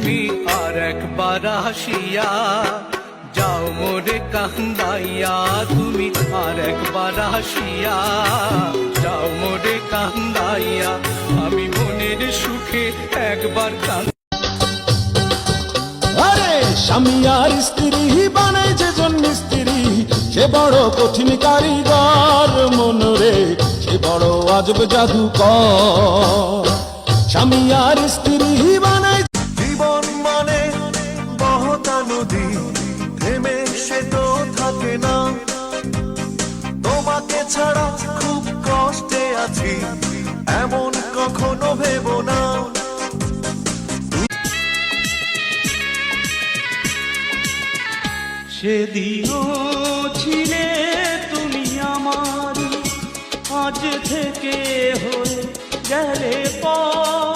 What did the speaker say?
তুমি আর একবার আসিয়া যাও মোরে কান্দাইয়া, তুমি আর একবার আসিয়া যাও মোরে কান্দাইয়া, আমি মনের সুখে একবার আরে স্বামী আর স্ত্রী বানাই যে জন্য স্ত্রী, সে বড় কঠিন কারিগর মনরে, সে বড় আজব জাদুকর। স্বামী আর স্ত্রী বানাই জীবন মানে বহতা নদী, থেমে সে তো থাকে না। তোমাকে ছাড়া খুব কষ্টে আছি, এমন কখনো ভেবো না। সেদিনও ছিলে তুমি আমার, আজ থেকে হয়ে গেলে পর।